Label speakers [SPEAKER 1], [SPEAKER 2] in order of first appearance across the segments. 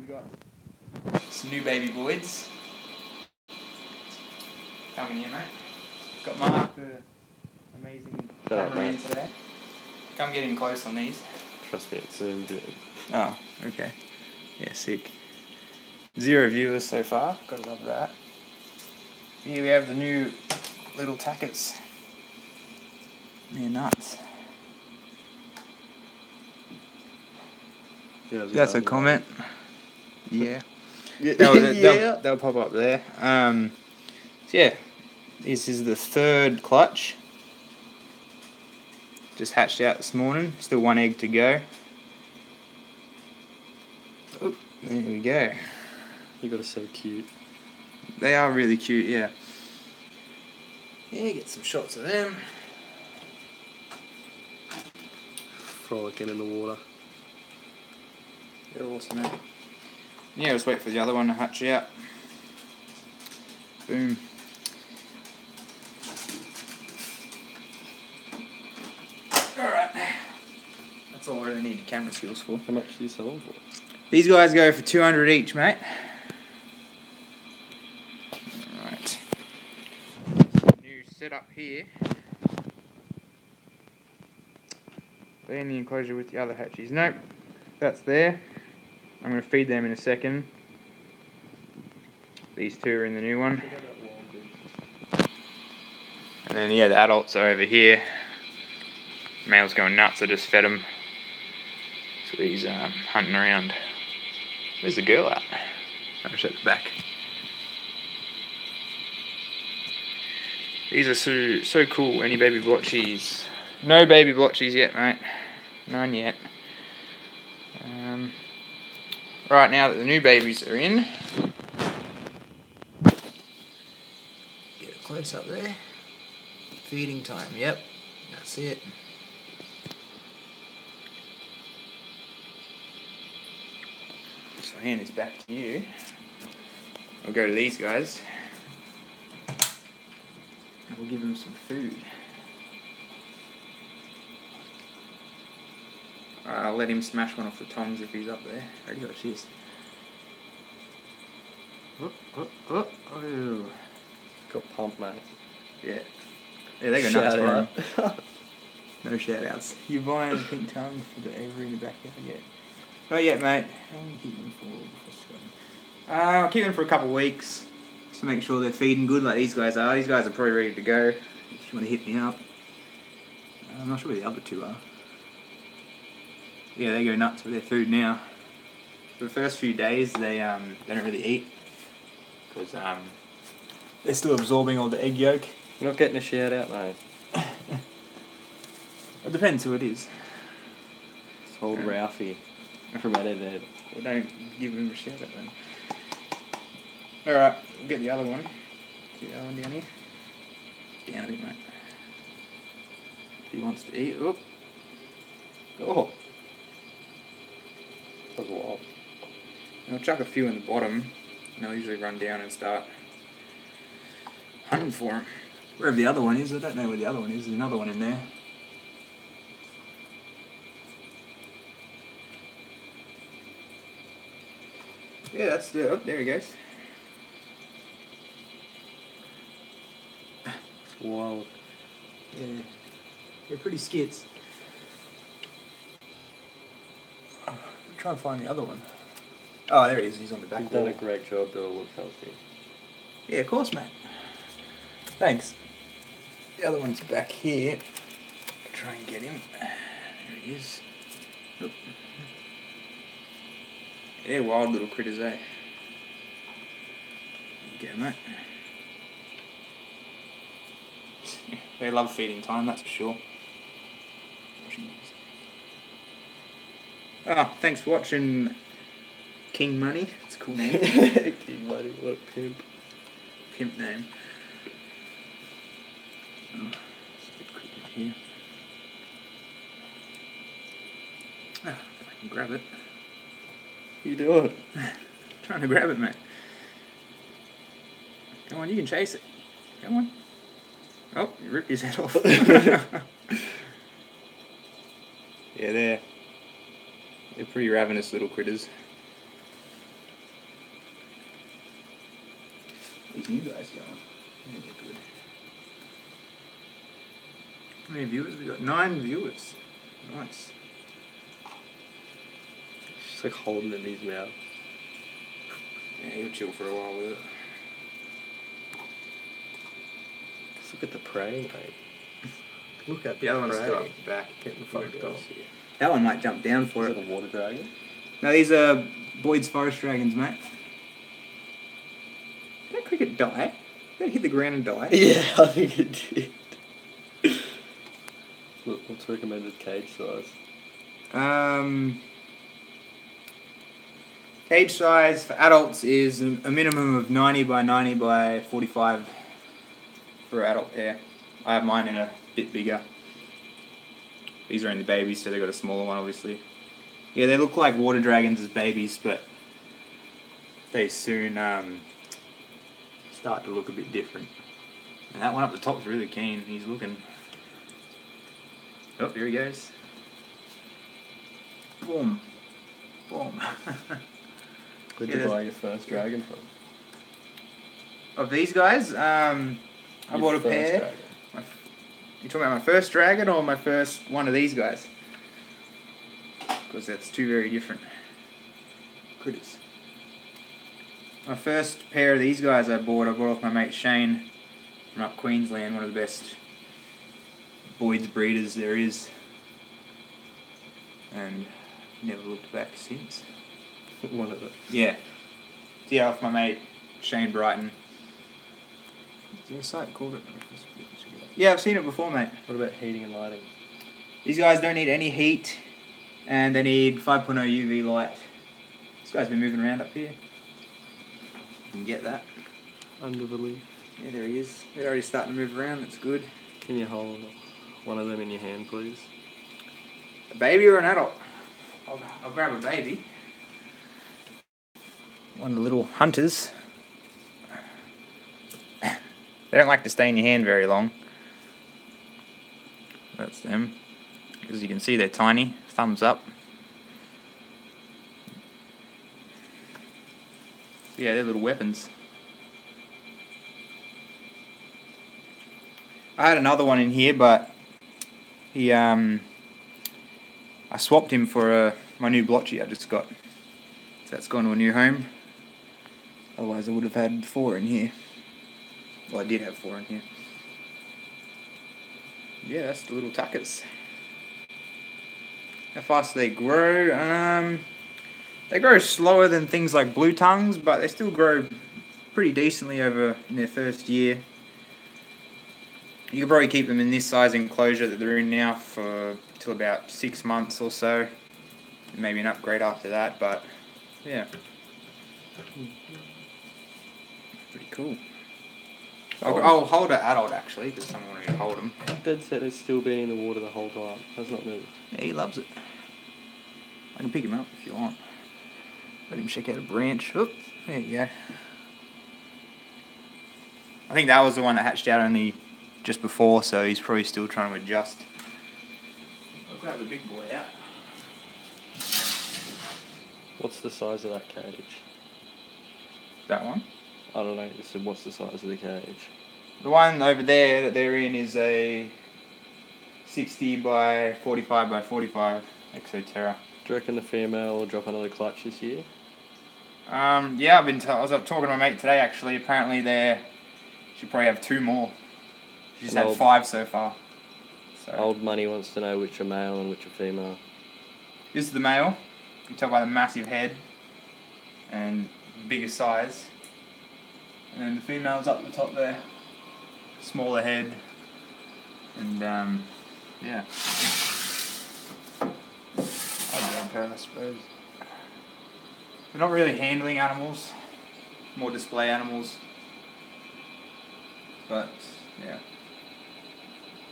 [SPEAKER 1] got some new baby boys coming in, mate. Got Mark, the amazing cameraman today. Come get in close on these.
[SPEAKER 2] Trust me, it's zoomed in.
[SPEAKER 1] Oh, okay. Yeah, sick. 0 viewers so far. Gotta love that. Here we have the new little tackets. They're nuts.
[SPEAKER 2] Yeah,
[SPEAKER 1] That's a comment. Yeah.
[SPEAKER 2] Yeah.
[SPEAKER 1] They'll pop up there. So yeah, this is the 3rd clutch. Just hatched out this morning. Still 1 egg to go. Oop, there we go.
[SPEAKER 2] You got are so cute.
[SPEAKER 1] They are really cute, yeah. Yeah, get some shots of them.
[SPEAKER 2] Frolicking in the water.
[SPEAKER 1] They're awesome, mate. Yeah, just wait for the other one to hatch out. Boom. Alright. That's all I really need camera skills for.
[SPEAKER 2] How much do you sell them for?
[SPEAKER 1] These guys go for 200 each, mate. Alright. New setup here. They're in the enclosure with the other hatchies. Nope. That's there. I'm going to feed them in a second. These 2 are in the new one. And then, yeah, the adults are over here. Male's going nuts, I just fed him. So he's hunting around. Where's the girl at? Oh, she's at the back. These are so cool. Any baby blotchies? No baby blotchies yet, mate. None yet. Right now that the new babies are in, get a close up there. Feeding time, yep, that's it. So I'll hand this back to you. I'll go to these guys. And we'll give them some food. I'll let him smash one off the tongs if he's up there. Ready? Watch this. Oh.
[SPEAKER 2] Got pumped, mate.
[SPEAKER 1] Yeah. Yeah, they go nuts for him. No shout outs. You're buying pink tongue for the Avery in the backyard yet? Not yet, mate. How long are you keeping them for? I'll keep them for a couple of weeks. Just to make sure they're feeding good like these guys are. These guys are probably ready to go. If you want to hit me up. I'm not sure where the other 2 are. Yeah, they go nuts with their food now. For the first few days, they don't really eat because they're still absorbing all the egg yolk.
[SPEAKER 2] You're not getting a shout out, mate.
[SPEAKER 1] It depends who it is.
[SPEAKER 2] It's old Ralphie from Adelaide.
[SPEAKER 1] Well, don't give him a shout out then. Alright, we'll get the other one. Get the other one down here. Down a bit, mate. He wants to eat. Oh. Oh.
[SPEAKER 2] That's wild.
[SPEAKER 1] And I'll chuck a few in the bottom, and they'll usually run down and start hunting for them. Wherever the other one is, I don't know where the other one is. There's another one in there. Yeah, that's the. Oh, there he goes.
[SPEAKER 2] It's wild.
[SPEAKER 1] Yeah, they're pretty skits. Try and find the other one. Oh, there he is. He's on the back
[SPEAKER 2] You've
[SPEAKER 1] wall.
[SPEAKER 2] done a great job, though. It looks healthy.
[SPEAKER 1] Yeah, of course, mate. Thanks. The other one's back here. Try and get him. There he is. Oop. They're wild little critters, eh? Get him, mate. They love feeding time, that's for sure. Oh, thanks for watching King Money. It's a cool name.
[SPEAKER 2] King Money, what a pimp.
[SPEAKER 1] Pimp name. Oh, let's get cricket here. Oh, if I can grab it.
[SPEAKER 2] You do it.
[SPEAKER 1] Trying to grab it, mate. Come on, you can chase it. Come on. Oh, you ripped his head off. Yeah, they're pretty ravenous little critters. new guys going. Yeah, they're good. How many viewers we got? 9 viewers. Nice.
[SPEAKER 2] Just like holding it in his mouth.
[SPEAKER 1] Yeah, he'll chill for a while with it.
[SPEAKER 2] Just look at the prey, mate. Look at
[SPEAKER 1] The other one's
[SPEAKER 2] prey.
[SPEAKER 1] still up the back.
[SPEAKER 2] Getting fucked up.
[SPEAKER 1] That one might jump down for
[SPEAKER 2] Is
[SPEAKER 1] it.
[SPEAKER 2] it a water dragon?
[SPEAKER 1] No, these are Boyd's Forest Dragons, mate. Did that cricket die? Did it hit the ground and die?
[SPEAKER 2] Yeah, I think it did. Look, what's recommended cage size?
[SPEAKER 1] Cage size for adults is a minimum of 90 by 90 by 45 for adult pair. I have mine in a bit bigger. These are only babies, so they've got a smaller one, obviously. Yeah, they look like water dragons as babies, but they soon start to look a bit different. And that one up the top's really keen. He's looking. Oh, here he goes. Boom. Boom.
[SPEAKER 2] Where'd
[SPEAKER 1] Yeah,
[SPEAKER 2] you
[SPEAKER 1] there's-
[SPEAKER 2] buy your first dragon from?
[SPEAKER 1] Of these guys, I bought a
[SPEAKER 2] Your first
[SPEAKER 1] pair.
[SPEAKER 2] dragon.
[SPEAKER 1] You talking about my first dragon or my first one of these guys? Because that's two very different critters. My first pair of these guys I bought off my mate Shane from up Queensland, one of the best Boyd's breeders there is. And never looked back since.
[SPEAKER 2] One of them.
[SPEAKER 1] Yeah. Yeah, off my mate Shane Brighton. Is there a site called it? Yeah, I've seen it before, mate.
[SPEAKER 2] What about heating and lighting?
[SPEAKER 1] These guys don't need any heat, and they need 5.0 UV light. This guy's been moving around up here. You can get that.
[SPEAKER 2] Under the leaf.
[SPEAKER 1] Yeah, there he is. They're already starting to move around. That's good.
[SPEAKER 2] Can you hold one of them in your hand, please?
[SPEAKER 1] A baby or an adult? I'll grab a baby. One of the little hunters. They don't like to stay in your hand very long. That's them. As you can see, they're tiny. Thumbs up. Yeah, they're little weapons. I had another one in here, but he I swapped him for my new blotchy I just got. So that's gone to a new home. Otherwise I would have had 4 in here. Well, I did have 4 in here. Yeah, that's the little tuckers. How fast do they grow? They grow slower than things like blue tongues, but they still grow pretty decently over in their first year. You could probably keep them in this size enclosure that they're in now for till about 6 months or so. Maybe an upgrade after that, but yeah. Pretty cool. I'll hold an adult actually, because someone wanted to hold him.
[SPEAKER 2] Dead set has still been in the water the whole time. Has not moved.
[SPEAKER 1] Yeah, he loves it. I can pick him up if you want. Let him check out a branch. Oop, there you go. I think that was the one that hatched out only just before, so he's probably still trying to adjust. I'll grab the big boy out.
[SPEAKER 2] What's the size of that cage?
[SPEAKER 1] That one?
[SPEAKER 2] I don't know. You said what's the size of the cage?
[SPEAKER 1] The one over there that they're in is a 60 by 45 by 45 Exoterra.
[SPEAKER 2] Do you reckon the female will drop another clutch this year?
[SPEAKER 1] Yeah, I was talking to my mate today actually. Apparently she'll probably have 2 more. She's had 5 so far. So
[SPEAKER 2] Old Money wants to know which are male and which are female.
[SPEAKER 1] this is the male. You can tell by the massive head and bigger size. And then the female's up the top there. Smaller head. And yeah. I'd go pair, I suppose. They're not really handling animals. More display animals. But yeah.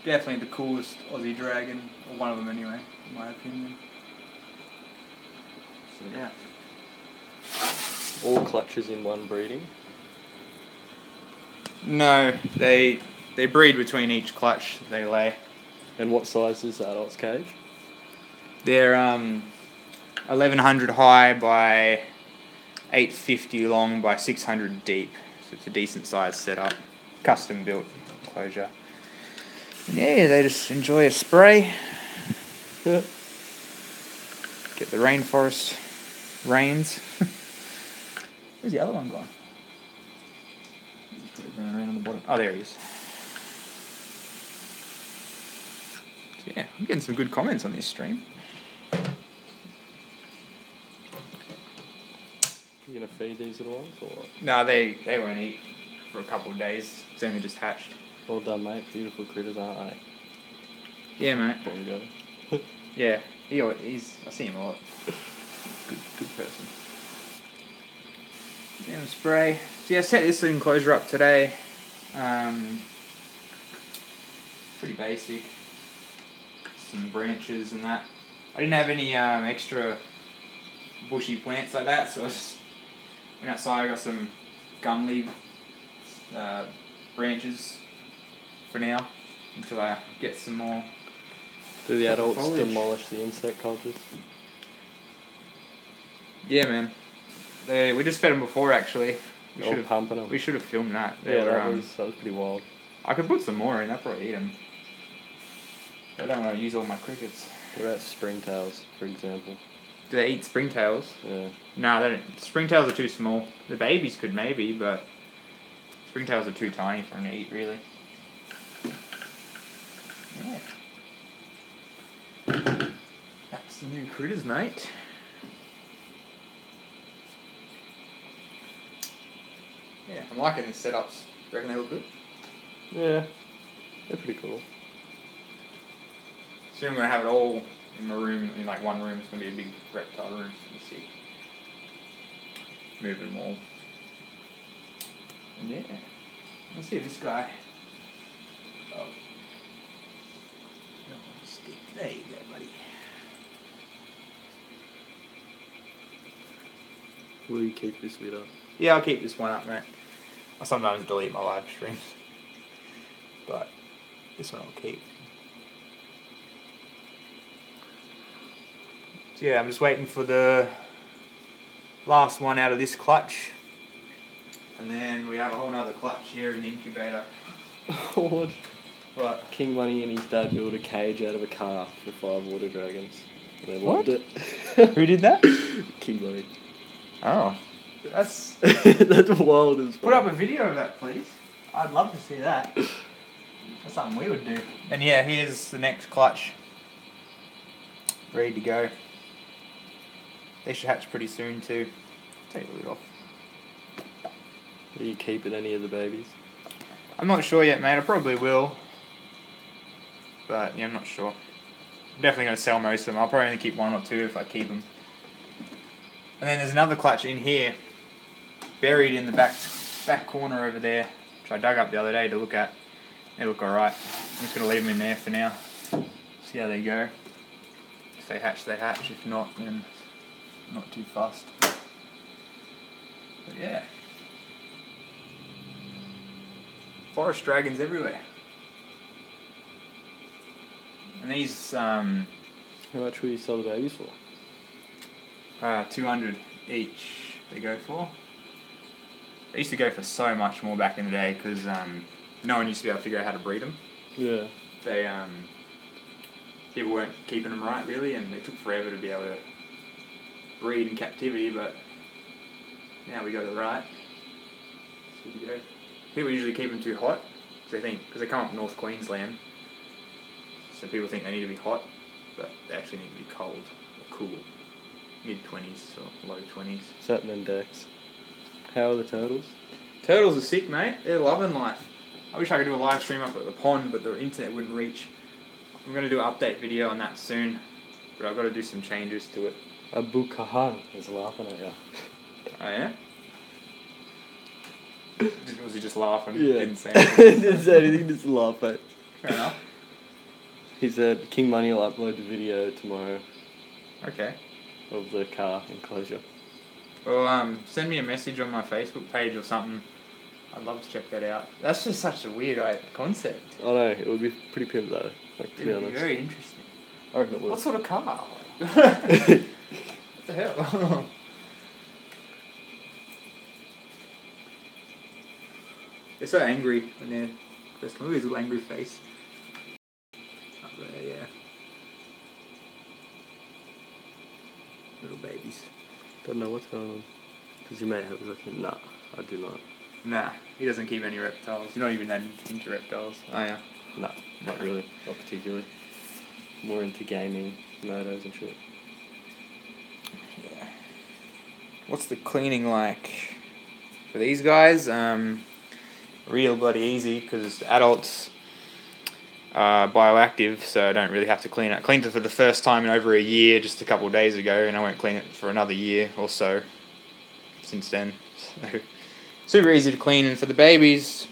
[SPEAKER 1] Definitely the coolest Aussie dragon. Or one of them anyway, in my opinion. So yeah.
[SPEAKER 2] All clutches in one breeding.
[SPEAKER 1] No, they breed between each clutch they lay.
[SPEAKER 2] And what size is the adult's cage?
[SPEAKER 1] They're 1100 high by 850 long by 600 deep. So it's a decent sized setup, custom built enclosure. Yeah, they just enjoy a spray.
[SPEAKER 2] Yeah.
[SPEAKER 1] Get the rainforest rains. Where's the other one gone? Running around on the bottom. Oh, there he is. So yeah, I'm getting some good comments on this stream.
[SPEAKER 2] You gonna feed these little ones or what?
[SPEAKER 1] No, they won't eat for a couple of days. It's only just hatched.
[SPEAKER 2] Well done, mate. Beautiful critters, aren't they?
[SPEAKER 1] Yeah, mate.
[SPEAKER 2] Bongo.
[SPEAKER 1] Yeah, he's. I see him a lot. Good person. Yeah, spray. So yeah, I set this enclosure up today. Pretty basic. Some branches and that. I didn't have any extra bushy plants like that, so I just went outside. I got some gum leaf branches for now until I get some more.
[SPEAKER 2] Do the adults
[SPEAKER 1] foliage.
[SPEAKER 2] demolish the insect cultures?
[SPEAKER 1] Yeah, man. We just fed them before, actually.
[SPEAKER 2] Or pumping them?
[SPEAKER 1] We should have filmed that.
[SPEAKER 2] Yeah, that was pretty wild.
[SPEAKER 1] I could put some more in. I'd probably eat them. I don't want to use all my crickets.
[SPEAKER 2] What about springtails, for example?
[SPEAKER 1] Do they eat springtails?
[SPEAKER 2] Yeah.
[SPEAKER 1] No, they don't. Springtails are too small. The babies could maybe, but springtails are too tiny for them to eat, really. Yeah. That's the new critters, mate. Yeah, I'm liking these setups. Reckon they look good?
[SPEAKER 2] Yeah. They're pretty cool.
[SPEAKER 1] Soon I'm going to have it all in my room, in like one room. It's going to be a big reptile room. You see. Moving them all. And yeah. Let's see if this guy. Oh. Stick. There you go, buddy.
[SPEAKER 2] Will you keep this lid up?
[SPEAKER 1] Yeah, I'll keep this one up, mate. I sometimes delete my live streams. But this one I'll keep. So yeah, I'm just waiting for the last one out of this clutch. And then we have a whole nother clutch here in the incubator.
[SPEAKER 2] What?
[SPEAKER 1] What?
[SPEAKER 2] King Money and his dad built a cage out of a car for 5 water dragons. And they
[SPEAKER 1] What?
[SPEAKER 2] loved it.
[SPEAKER 1] Who did that?
[SPEAKER 2] King Money.
[SPEAKER 1] Oh. That's...
[SPEAKER 2] That's wild as
[SPEAKER 1] Put up a video of that, please. I'd love to see that. That's something we would do. And yeah, here's the next clutch. Ready to go. They should hatch pretty soon too. Take the lid off.
[SPEAKER 2] Are you keeping any of the babies?
[SPEAKER 1] I'm not sure yet, mate. I probably will. But yeah, I'm not sure. I'm definitely going to sell most of them. I'll probably only keep 1 or 2 if I keep them. And then there's another clutch in here, buried in the back corner over there, which I dug up the other day to look at. They look alright. I'm just going to leave them in there for now. See how they go. If they hatch, they hatch. If not, then not too fast. But yeah. Forest dragons everywhere. And these,
[SPEAKER 2] How much will you sell the babies for?
[SPEAKER 1] 200 each they go for. They used to go for so much more back in the day because no one used to be able to figure out how to breed them.
[SPEAKER 2] Yeah.
[SPEAKER 1] They people weren't keeping them right really, and it took forever to be able to breed in captivity. But now we got it right. So you go. People usually keep them too hot because they come up North Queensland, so people think they need to be hot, but they actually need to be cold or cool. Mid-20s or low 20s.
[SPEAKER 2] Satin and Dex. How are the turtles?
[SPEAKER 1] Turtles are sick, mate. They're loving life. I wish I could do a live stream up at the pond, but the internet wouldn't reach. I'm going to do an update video on that soon, but I've got to do some changes to it.
[SPEAKER 2] Abu Kahan is laughing at you.
[SPEAKER 1] Oh, yeah? Was he just laughing?
[SPEAKER 2] Yeah.
[SPEAKER 1] Didn't say anything?
[SPEAKER 2] Didn't say anything, just laugh at.
[SPEAKER 1] Fair enough.
[SPEAKER 2] He said King Money will upload the video tomorrow
[SPEAKER 1] Okay.
[SPEAKER 2] of the car enclosure.
[SPEAKER 1] Well, send me a message on my Facebook page or something. I'd love to check that out. That's just such a weird concept.
[SPEAKER 2] I know, it would be pretty pimp though, like, to be
[SPEAKER 1] It would be
[SPEAKER 2] honest.
[SPEAKER 1] very interesting.
[SPEAKER 2] I reckon it would.
[SPEAKER 1] What sort of car? What the hell? They're so angry when they're first movie, his little angry face. Up there, yeah. Little babies.
[SPEAKER 2] Don't know what's going on. Does your mate have looking? Nah, I do not.
[SPEAKER 1] Nah, he doesn't keep any reptiles. You're not even that into reptiles. Oh yeah.
[SPEAKER 2] Nah, not really. Not particularly. More into gaming, motos and shit.
[SPEAKER 1] Yeah. What's the cleaning like for these guys? Real bloody easy because adults are bioactive, so I don't really have to clean it. I cleaned it for the first time in over a year just a couple of days ago, and I won't clean it for another year or so since then. So, super easy to clean, and for the babies,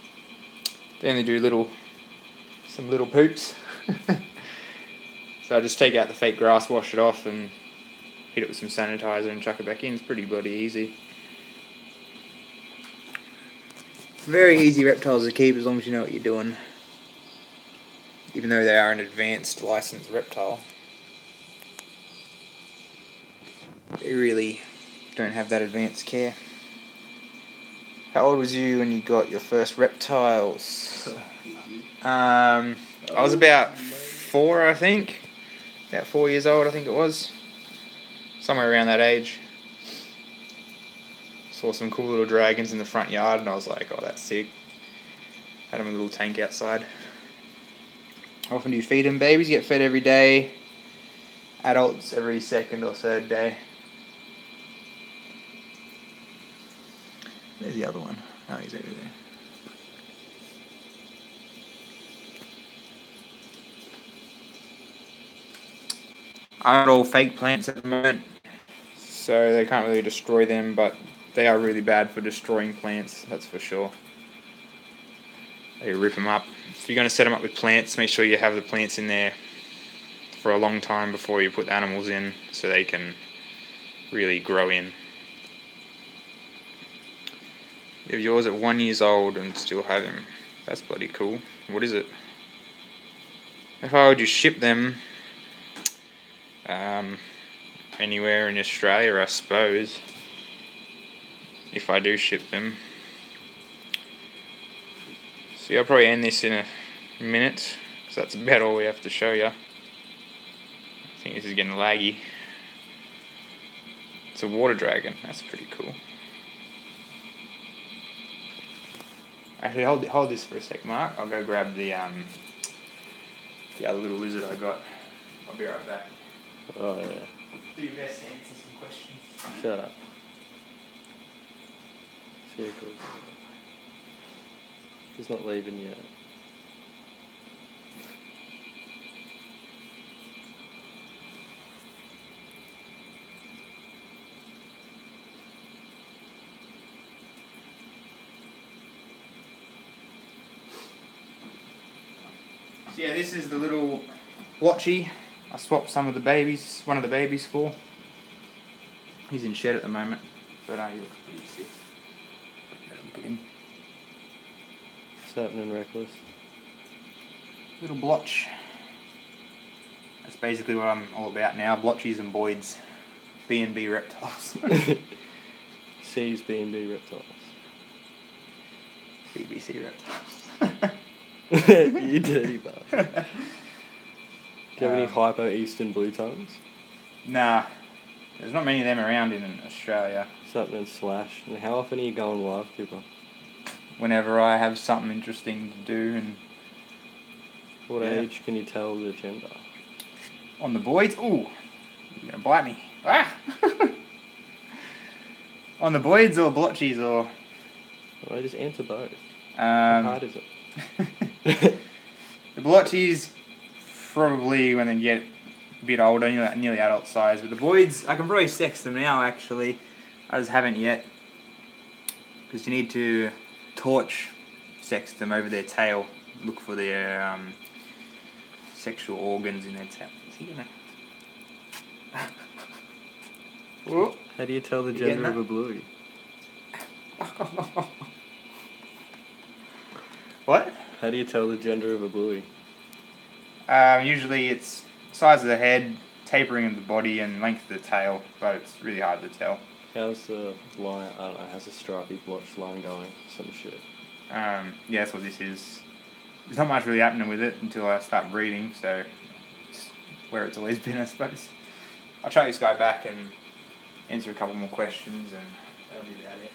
[SPEAKER 1] they only do some little poops. So I just take out the fake grass, wash it off, and hit it with some sanitizer and chuck it back in. It's pretty bloody easy. Very easy reptiles to keep as long as you know what you're doing. Even though they are an advanced licensed reptile. They really don't have that advanced care. How old was you when you got your first reptiles? I was about 4, I think. About 4 years old, I think it was. Somewhere around that age. Saw some cool little dragons in the front yard and I was like, oh, that's sick. Had them in a little tank outside. How often do you feed them? Babies get fed every day. Adults every second or third day. There's the other one. Oh, he's over there. Aren't all fake plants at the moment, so they can't really destroy them, but they are really bad for destroying plants, that's for sure. They rip them up. If you're going to set them up with plants, make sure you have the plants in there for a long time before you put animals in, so they can really grow in. You have yours at 1 year old and still have him. That's bloody cool. What is it? If I would just ship them anywhere in Australia, I suppose, if I do ship them. So I'll probably end this in a minute, because that's about all we have to show you. I think this is getting laggy. It's a water dragon. That's pretty cool. Actually, hold this for a sec, Mark. I'll go grab the other little lizard I got. I'll be right back.
[SPEAKER 2] Oh yeah.
[SPEAKER 1] Do your best to answer some questions.
[SPEAKER 2] Shut up. Vehicles. He's not leaving yet.
[SPEAKER 1] So yeah, this is the little Blotchy. I swapped one of the babies for. He's in shed at the moment, but he looks pretty sick.
[SPEAKER 2] What's happening, Reckless?
[SPEAKER 1] Little blotch. That's basically what I'm all about now. Blotchies and Boyds. B&B reptiles.
[SPEAKER 2] C's B&B reptiles.
[SPEAKER 1] BBC reptiles.
[SPEAKER 2] You dirty bastard. Do you have any hypo eastern blue tongues?
[SPEAKER 1] Nah. There's not many of them around in Australia.
[SPEAKER 2] Something Slash. And how often are you going live, Cooper?
[SPEAKER 1] Whenever I have something interesting to do. And
[SPEAKER 2] what age can you tell the gender?
[SPEAKER 1] On the Boyds? Ooh. You're going to bite me. Ah! On the Boyds or Blotchies or...
[SPEAKER 2] Well, just answer both. How hard is it?
[SPEAKER 1] The Blotchies, probably when they get a bit older, nearly adult size. But the Boyds, I can probably sex them now, actually. I just haven't yet. Because you need to torch sex them over their tail. Look for their sexual organs in their tail. Is he gonna... Whoa.
[SPEAKER 2] How do you tell the gender of a bluey?
[SPEAKER 1] What?
[SPEAKER 2] How do you tell the gender of a bluey?
[SPEAKER 1] Usually it's size of the head, tapering of the body, and length of the tail, but it's really hard to tell.
[SPEAKER 2] How's the line, I don't know, how's the stripy blotch line going? Some shit.
[SPEAKER 1] Yeah, that's what this is. There's not much really happening with it until I start breeding, so it's where it's always been, I suppose. I'll try this guy back and answer a couple more questions, and that'll be about it.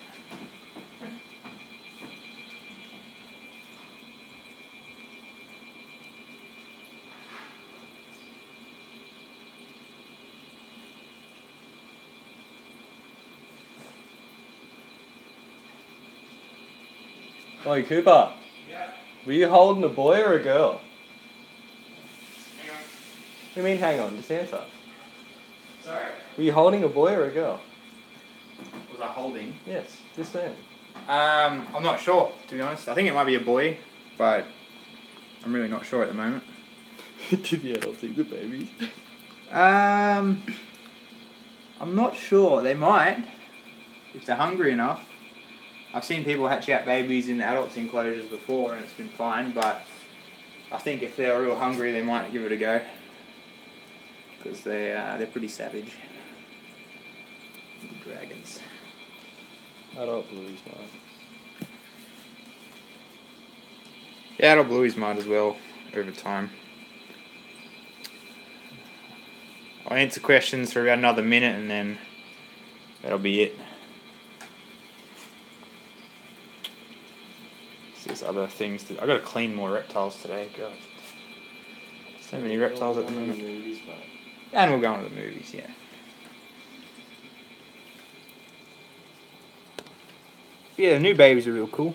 [SPEAKER 2] Oi, Cooper.
[SPEAKER 1] Yeah.
[SPEAKER 2] Were you holding a boy or a girl?
[SPEAKER 1] Hang on.
[SPEAKER 2] What do you mean, hang on? Just answer.
[SPEAKER 1] Sorry.
[SPEAKER 2] Were you holding a boy or a girl?
[SPEAKER 1] Was I holding?
[SPEAKER 2] Yes, just then.
[SPEAKER 1] I'm not sure, to be honest. I think it might be a boy, but I'm really not sure at the moment.
[SPEAKER 2] Did the adults eat the babies?
[SPEAKER 1] I'm not sure. They might, if they're hungry enough. I've seen people hatch out babies in adults' enclosures before, and it's been fine. But I think if they're real hungry, they might give it a go, because they're pretty savage. Dragons.
[SPEAKER 2] Adult blues, man.
[SPEAKER 1] Yeah, adult blueies might as well over time. I'll answer questions for about another minute, and then that'll be it. There's other things I gotta clean more reptiles today. God, so many reptiles at the moment.
[SPEAKER 2] Movies, man.
[SPEAKER 1] And we'll go on to the movies, yeah. Yeah, the new babies are real cool.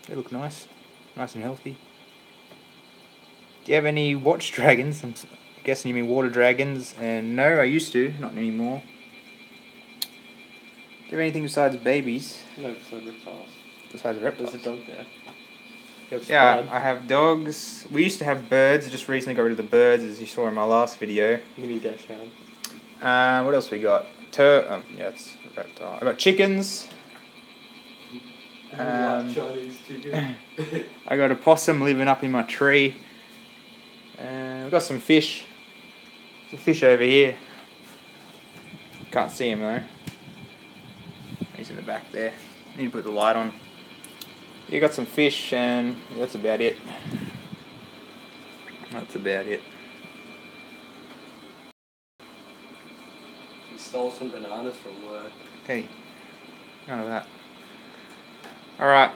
[SPEAKER 1] They look nice and healthy. Do you have any watch dragons? I'm guessing you mean water dragons. And no, I used to, not anymore. Do you have anything besides babies?
[SPEAKER 2] No, besides reptiles.
[SPEAKER 1] Besides reptiles?
[SPEAKER 2] There's a dog there.
[SPEAKER 1] Yeah, I have dogs. We used to have birds. I just recently got rid of the birds, as you saw in my last video.
[SPEAKER 2] Mini dash hound.
[SPEAKER 1] What else we got? Yeah, it's a reptile. I got chickens.
[SPEAKER 2] Chinese chicken.
[SPEAKER 1] I got a possum living up in my tree. We've got some fish. There's a fish over here. Can't see him though. He's in the back there. Need to put the light on. You got some fish, and that's about it. That's about it.
[SPEAKER 2] He stole some bananas from work.
[SPEAKER 1] Hey, none of that. Alright.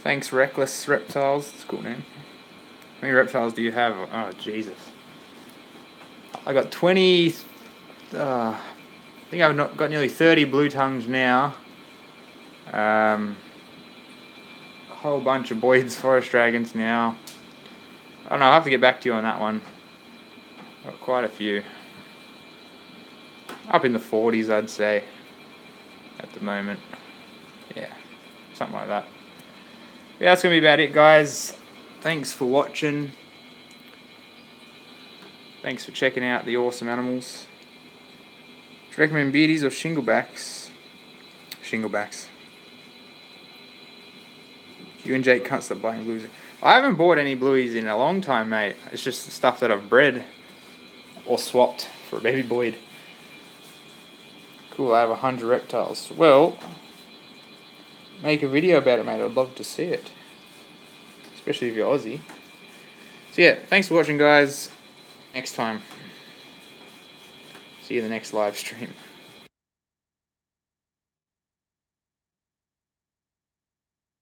[SPEAKER 1] Thanks, Reckless Reptiles. It's a cool name. How many reptiles do you have? Oh, Jesus. I got 20. I think I've got nearly 30 blue tongues now. A whole bunch of Boyd's Forest Dragons now. I don't know, I'll have to get back to you on that one. Got quite a few. Up in the 40s, I'd say. At the moment. Yeah, something like that. Yeah, that's going to be about it, guys. Thanks for watching. Thanks for checking out the awesome animals. Do you recommend beardies or shinglebacks? Shinglebacks. You and Jake can't stop buying blues. I haven't bought any blueies in a long time, mate. It's just stuff that I've bred or swapped for a baby Boyd. Cool, I have 100 reptiles. Well, make a video about it, mate. I'd love to see it. Especially if you're Aussie. So yeah, thanks for watching, guys. Next time. See you in the next live stream.